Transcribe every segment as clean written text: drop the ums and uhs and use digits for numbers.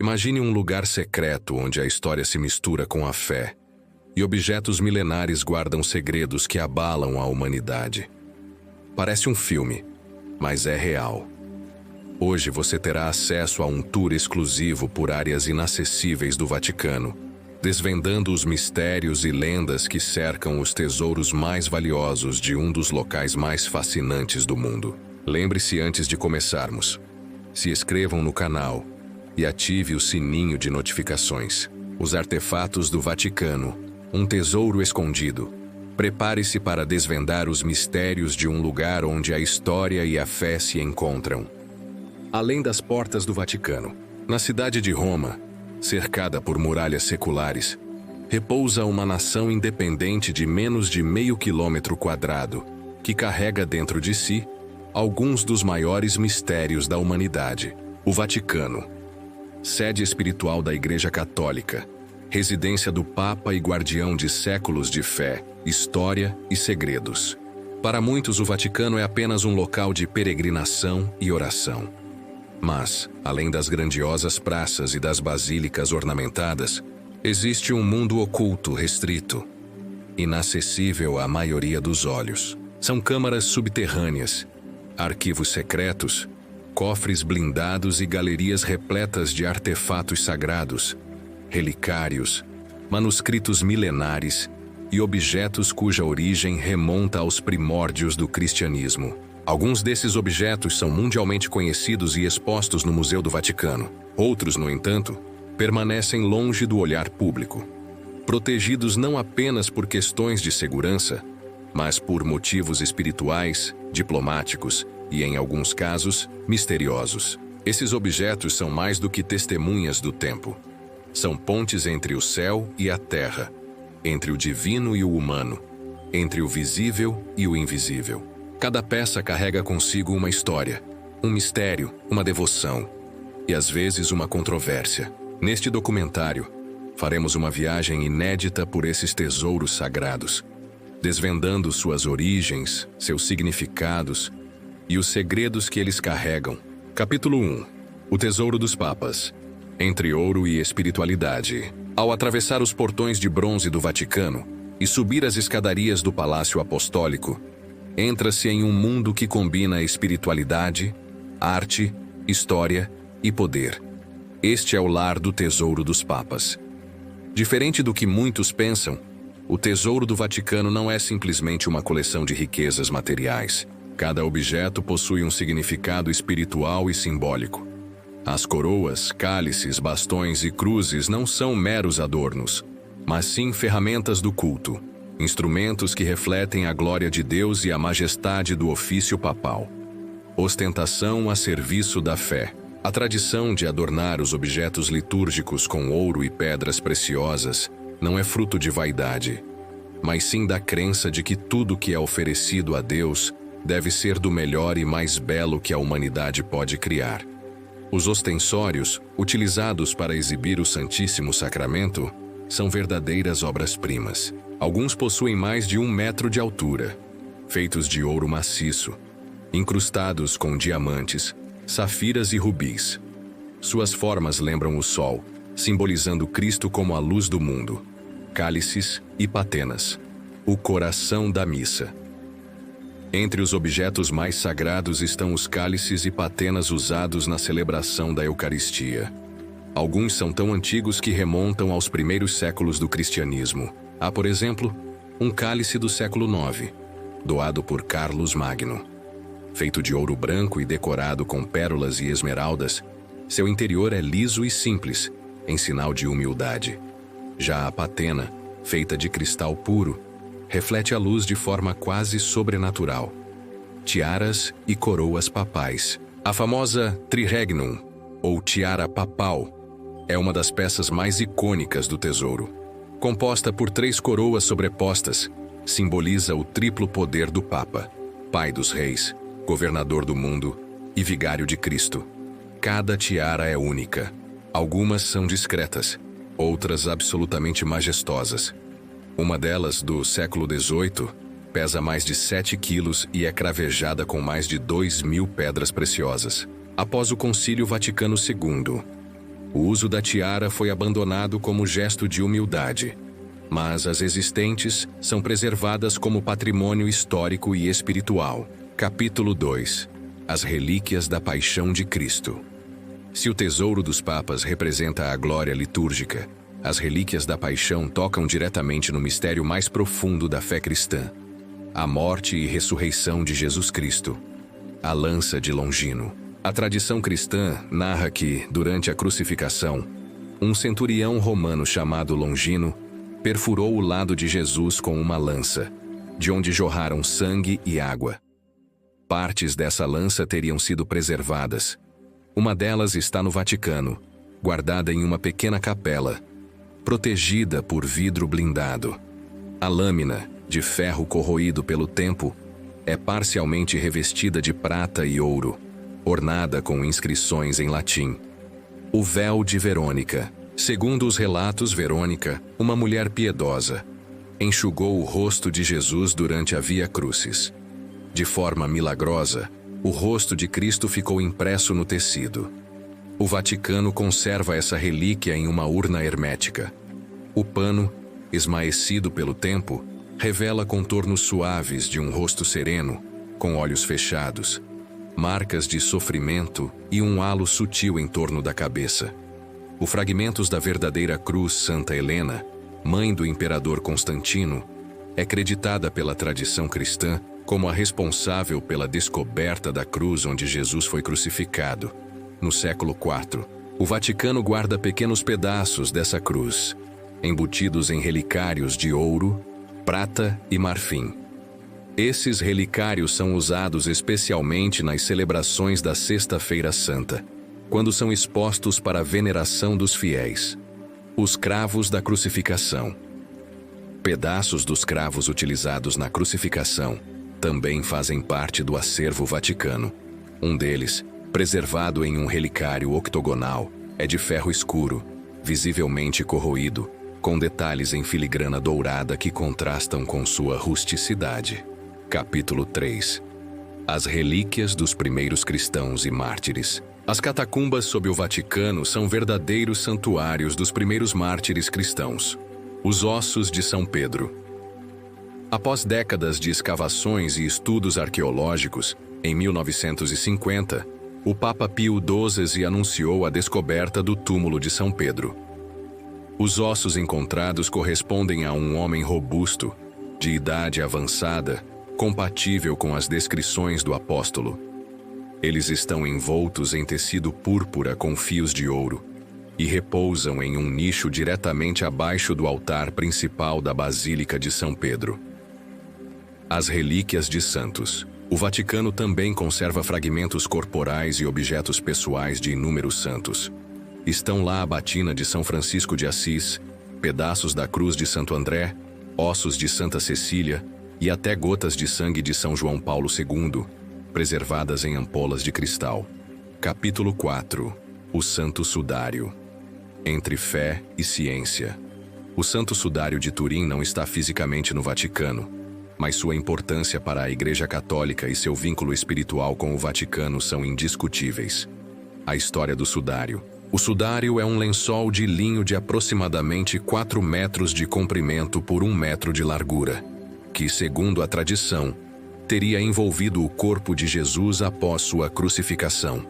Imagine um lugar secreto onde a história se mistura com a fé, e objetos milenares guardam segredos que abalam a humanidade. Parece um filme, mas é real. Hoje você terá acesso a um tour exclusivo por áreas inacessíveis do Vaticano, desvendando os mistérios e lendas que cercam os tesouros mais valiosos de um dos locais mais fascinantes do mundo. Lembre-se antes de começarmos. Se inscrevam no canal e ative o sininho de notificações. Os artefatos do Vaticano, um tesouro escondido. Prepare-se para desvendar os mistérios de um lugar onde a história e a fé se encontram. Além das portas do Vaticano, na cidade de Roma, cercada por muralhas seculares, repousa uma nação independente de menos de meio quilômetro quadrado, que carrega dentro de si alguns dos maiores mistérios da humanidade. O Vaticano, sede espiritual da Igreja Católica, residência do Papa e guardião de séculos de fé, história e segredos. Para muitos, o Vaticano é apenas um local de peregrinação e oração. Mas, além das grandiosas praças e das basílicas ornamentadas, existe um mundo oculto restrito, inacessível à maioria dos olhos. São câmaras subterrâneas, arquivos secretos, cofres blindados e galerias repletas de artefatos sagrados, relicários, manuscritos milenares e objetos cuja origem remonta aos primórdios do cristianismo. Alguns desses objetos são mundialmente conhecidos e expostos no Museu do Vaticano. Outros, no entanto, permanecem longe do olhar público, protegidos não apenas por questões de segurança, mas por motivos espirituais, diplomáticos e, em alguns casos, misteriosos. Esses objetos são mais do que testemunhas do tempo. São pontes entre o céu e a terra, entre o divino e o humano, entre o visível e o invisível. Cada peça carrega consigo uma história, um mistério, uma devoção e, às vezes, uma controvérsia. Neste documentário, faremos uma viagem inédita por esses tesouros sagrados, desvendando suas origens, seus significados e os segredos que eles carregam. Capítulo 1. O Tesouro dos Papas. Entre ouro e espiritualidade. Ao atravessar os portões de bronze do Vaticano e subir as escadarias do Palácio Apostólico, entra-se em um mundo que combina espiritualidade, arte, história e poder. Este é o lar do Tesouro dos Papas. Diferente do que muitos pensam, o Tesouro do Vaticano não é simplesmente uma coleção de riquezas materiais. Cada objeto possui um significado espiritual e simbólico. As coroas, cálices, bastões e cruzes não são meros adornos, mas sim ferramentas do culto, instrumentos que refletem a glória de Deus e a majestade do ofício papal. Ostentação a serviço da fé. A tradição de adornar os objetos litúrgicos com ouro e pedras preciosas não é fruto de vaidade, mas sim da crença de que tudo que é oferecido a Deus deve ser do melhor e mais belo que a humanidade pode criar. Os ostensórios, utilizados para exibir o Santíssimo Sacramento, são verdadeiras obras-primas. Alguns possuem mais de 1 metro de altura, feitos de ouro maciço, incrustados com diamantes, safiras e rubis. Suas formas lembram o sol, simbolizando Cristo como a luz do mundo. Cálices e patenas, o coração da missa. Entre os objetos mais sagrados estão os cálices e patenas usados na celebração da Eucaristia. Alguns são tão antigos que remontam aos primeiros séculos do cristianismo. Há, por exemplo, um cálice do século IX, doado por Carlos Magno. Feito de ouro branco e decorado com pérolas e esmeraldas, seu interior é liso e simples, em sinal de humildade. Já a patena, feita de cristal puro, reflete a luz de forma quase sobrenatural. Tiaras e coroas papais. A famosa triregnum, ou tiara papal, é uma das peças mais icônicas do tesouro. Composta por 3 coroas sobrepostas, simboliza o triplo poder do Papa, Pai dos Reis, Governador do mundo e Vigário de Cristo. Cada tiara é única. Algumas são discretas, outras absolutamente majestosas. Uma delas, do século XVIII, pesa mais de 7 quilos e é cravejada com mais de 2.000 pedras preciosas. Após o Concílio Vaticano II, O uso da tiara foi abandonado como gesto de humildade, mas as existentes são preservadas como patrimônio histórico e espiritual. Capítulo 2. As relíquias da Paixão de Cristo. Se o tesouro dos papas representa a glória litúrgica, as relíquias da Paixão tocam diretamente no mistério mais profundo da fé cristã: a morte e ressurreição de Jesus Cristo. A lança de Longino. A tradição cristã narra que, durante a crucificação, um centurião romano chamado Longino perfurou o lado de Jesus com uma lança, de onde jorraram sangue e água. Partes dessa lança teriam sido preservadas. Uma delas está no Vaticano, guardada em uma pequena capela, protegida por vidro blindado. A lâmina, de ferro corroído pelo tempo, é parcialmente revestida de prata e ouro, ornada com inscrições em latim. O véu de Verônica. Segundo os relatos, Verônica, uma mulher piedosa, enxugou o rosto de Jesus durante a Via Crucis. De forma milagrosa, o rosto de Cristo ficou impresso no tecido. O Vaticano conserva essa relíquia em uma urna hermética. O pano, esmaecido pelo tempo, revela contornos suaves de um rosto sereno, com olhos fechados, marcas de sofrimento e um halo sutil em torno da cabeça. Os fragmentos da verdadeira cruz Santa Helena, mãe do imperador Constantino, é creditada pela tradição cristã como a responsável pela descoberta da cruz onde Jesus foi crucificado. No século IV, o Vaticano guarda pequenos pedaços dessa cruz, embutidos em relicários de ouro, prata e marfim. Esses relicários são usados especialmente nas celebrações da Sexta-feira Santa, quando são expostos para a veneração dos fiéis. Os cravos da crucificação. Pedaços dos cravos utilizados na crucificação também fazem parte do acervo vaticano. Um deles, preservado em um relicário octogonal, é de ferro escuro, visivelmente corroído, com detalhes em filigrana dourada que contrastam com sua rusticidade. Capítulo 3. As relíquias dos primeiros cristãos e mártires. As catacumbas sob o Vaticano são verdadeiros santuários dos primeiros mártires cristãos. Os ossos de São Pedro. Após décadas de escavações e estudos arqueológicos, em 1950, o Papa Pio XII anunciou a descoberta do túmulo de São Pedro. Os ossos encontrados correspondem a um homem robusto, de idade avançada, compatível com as descrições do apóstolo. Eles estão envoltos em tecido púrpura com fios de ouro e repousam em um nicho diretamente abaixo do altar principal da Basílica de São Pedro. As relíquias de santos. O Vaticano também conserva fragmentos corporais e objetos pessoais de inúmeros santos. Estão lá a batina de São Francisco de Assis, pedaços da cruz de Santo André, ossos de Santa Cecília e até gotas de sangue de São João Paulo II, preservadas em ampolas de cristal. Capítulo 4. O Santo Sudário. Entre fé e ciência. O Santo Sudário de Turim não está fisicamente no Vaticano, mas sua importância para a Igreja Católica e seu vínculo espiritual com o Vaticano são indiscutíveis. A história do sudário. O sudário é um lençol de linho de aproximadamente 4 metros de comprimento por 1 metro de largura, que, segundo a tradição, teria envolvido o corpo de Jesus após sua crucificação.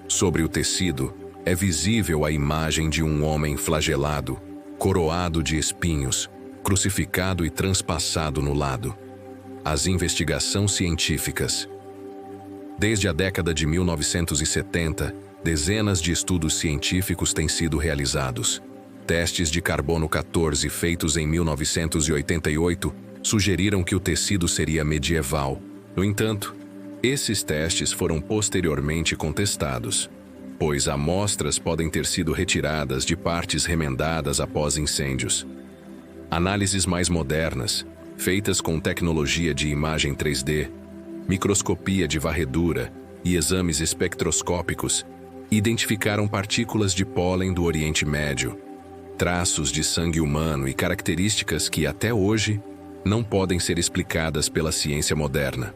Sobre o tecido, é visível a imagem de um homem flagelado, coroado de espinhos, crucificado e transpassado no lado. As investigações científicas. Desde a década de 1970, dezenas de estudos científicos têm sido realizados. Testes de carbono 14 feitos em 1988 sugeriram que o tecido seria medieval. No entanto, esses testes foram posteriormente contestados, pois amostras podem ter sido retiradas de partes remendadas após incêndios. Análises mais modernas, feitas com tecnologia de imagem 3D, microscopia de varredura e exames espectroscópicos, identificaram partículas de pólen do Oriente Médio, traços de sangue humano e características que, até hoje, não podem ser explicadas pela ciência moderna.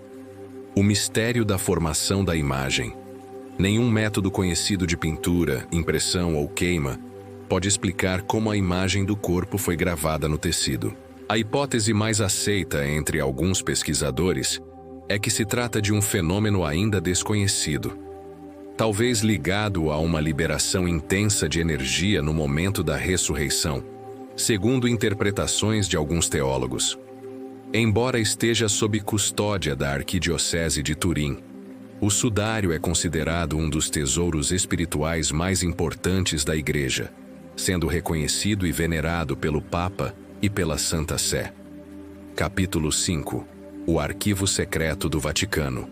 O mistério da formação da imagem. Nenhum método conhecido de pintura, impressão ou queima pode explicar como a imagem do corpo foi gravada no tecido. A hipótese mais aceita entre alguns pesquisadores é que se trata de um fenômeno ainda desconhecido, talvez ligado a uma liberação intensa de energia no momento da ressurreição, segundo interpretações de alguns teólogos. Embora esteja sob custódia da Arquidiocese de Turim, o sudário é considerado um dos tesouros espirituais mais importantes da Igreja, sendo reconhecido e venerado pelo Papa e pela Santa Sé. Capítulo 5. O Arquivo Secreto do Vaticano.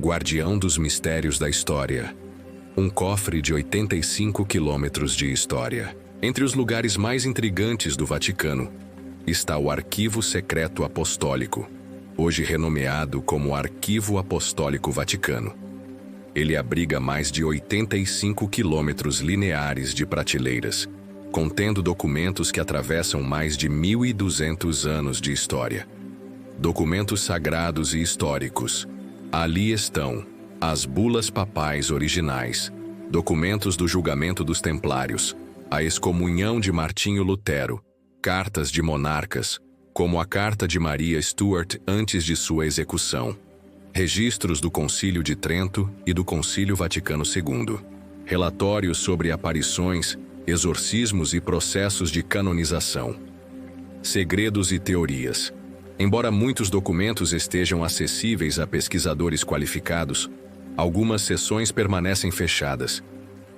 Guardião dos Mistérios da História. Um cofre de 85 quilômetros de história. Entre os lugares mais intrigantes do Vaticano está o Arquivo Secreto Apostólico, hoje renomeado como Arquivo Apostólico Vaticano. Ele abriga mais de 85 quilômetros lineares de prateleiras, contendo documentos que atravessam mais de 1.200 anos de história. Documentos sagrados e históricos. Ali estão as bulas papais originais, documentos do julgamento dos templários, a excomunhão de Martinho Lutero, cartas de monarcas, como a Carta de Maria Stuart antes de sua execução, registros do Concílio de Trento e do Concílio Vaticano II, relatórios sobre aparições, exorcismos e processos de canonização. Segredos e teorias. Embora muitos documentos estejam acessíveis a pesquisadores qualificados, algumas seções permanecem fechadas.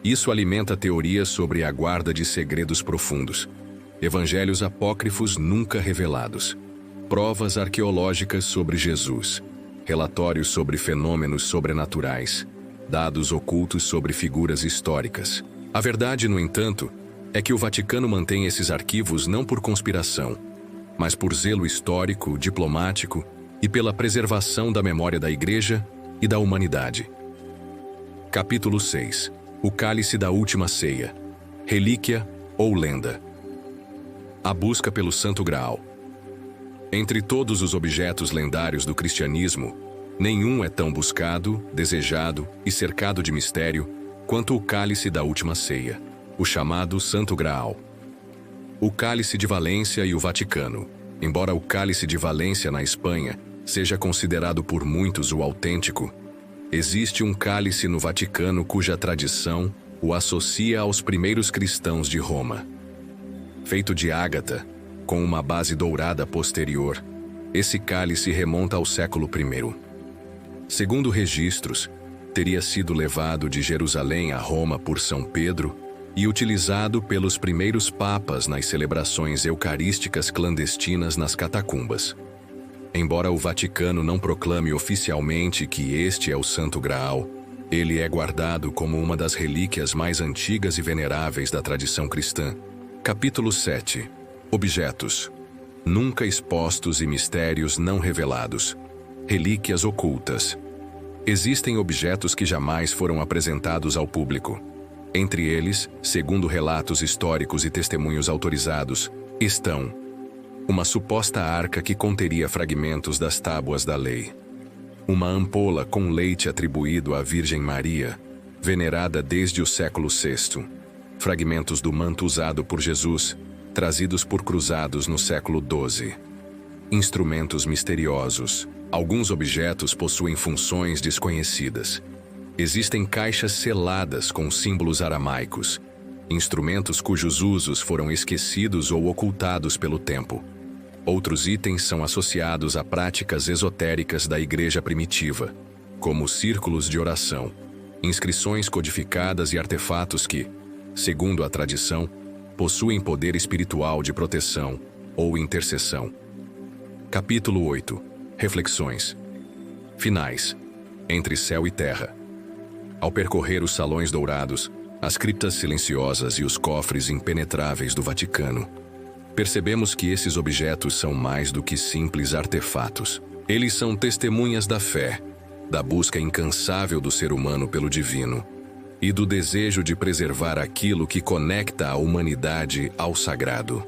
Isso alimenta teorias sobre a guarda de segredos profundos, evangelhos apócrifos nunca revelados, provas arqueológicas sobre Jesus, relatórios sobre fenômenos sobrenaturais, dados ocultos sobre figuras históricas. A verdade, no entanto, é que o Vaticano mantém esses arquivos não por conspiração, mas por zelo histórico, diplomático e pela preservação da memória da Igreja e da humanidade. Capítulo 6. O Cálice da Última Ceia. Relíquia ou lenda. A busca pelo Santo Graal. Entre todos os objetos lendários do cristianismo, nenhum é tão buscado, desejado e cercado de mistério quanto o Cálice da Última Ceia, o chamado Santo Graal. O Cálice de Valência e o Vaticano. Embora o Cálice de Valência na Espanha seja considerado por muitos o autêntico, existe um cálice no Vaticano cuja tradição o associa aos primeiros cristãos de Roma. Feito de ágata, com uma base dourada posterior, esse cálice remonta ao século I. Segundo registros, teria sido levado de Jerusalém a Roma por São Pedro e utilizado pelos primeiros papas nas celebrações eucarísticas clandestinas nas catacumbas. Embora o Vaticano não proclame oficialmente que este é o Santo Graal, ele é guardado como uma das relíquias mais antigas e veneráveis da tradição cristã. Capítulo 7. Objetos. Nunca expostos e mistérios não revelados. Relíquias ocultas. Existem objetos que jamais foram apresentados ao público. Entre eles, segundo relatos históricos e testemunhos autorizados, estão uma suposta arca que conteria fragmentos das tábuas da lei, uma ampola com leite atribuído à Virgem Maria, venerada desde o século VI, fragmentos do manto usado por Jesus, trazidos por cruzados no século XII. Instrumentos misteriosos. Alguns objetos possuem funções desconhecidas. Existem caixas seladas com símbolos aramaicos, instrumentos cujos usos foram esquecidos ou ocultados pelo tempo. Outros itens são associados a práticas esotéricas da Igreja primitiva, como círculos de oração, inscrições codificadas e artefatos que, segundo a tradição, possuem poder espiritual de proteção ou intercessão. Capítulo 8. Reflexões. Finais. Entre céu e terra. Ao percorrer os salões dourados, as criptas silenciosas e os cofres impenetráveis do Vaticano, percebemos que esses objetos são mais do que simples artefatos. Eles são testemunhas da fé, da busca incansável do ser humano pelo divino e do desejo de preservar aquilo que conecta a humanidade ao sagrado.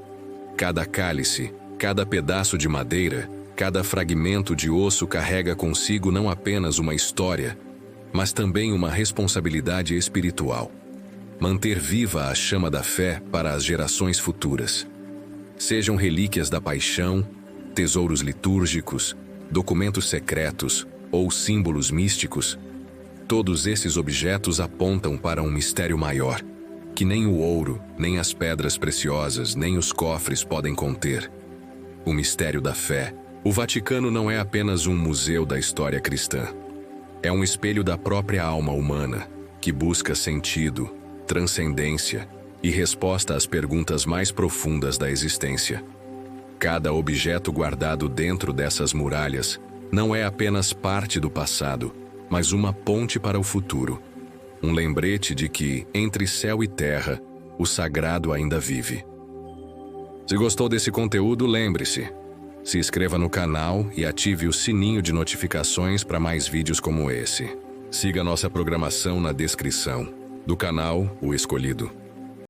Cada cálice, cada pedaço de madeira, cada fragmento de osso carrega consigo não apenas uma história, mas também uma responsabilidade espiritual. Manter viva a chama da fé para as gerações futuras. Sejam relíquias da paixão, tesouros litúrgicos, documentos secretos ou símbolos místicos, todos esses objetos apontam para um mistério maior, que nem o ouro, nem as pedras preciosas, nem os cofres podem conter. O mistério da fé. O Vaticano não é apenas um museu da história cristã. É um espelho da própria alma humana, que busca sentido, transcendência e resposta às perguntas mais profundas da existência. Cada objeto guardado dentro dessas muralhas não é apenas parte do passado, mas uma ponte para o futuro. Um lembrete de que, entre céu e terra, o sagrado ainda vive. Se gostou desse conteúdo, lembre-se, se inscreva no canal e ative o sininho de notificações para mais vídeos como esse. Siga nossa programação na descrição do canal O Escolhido.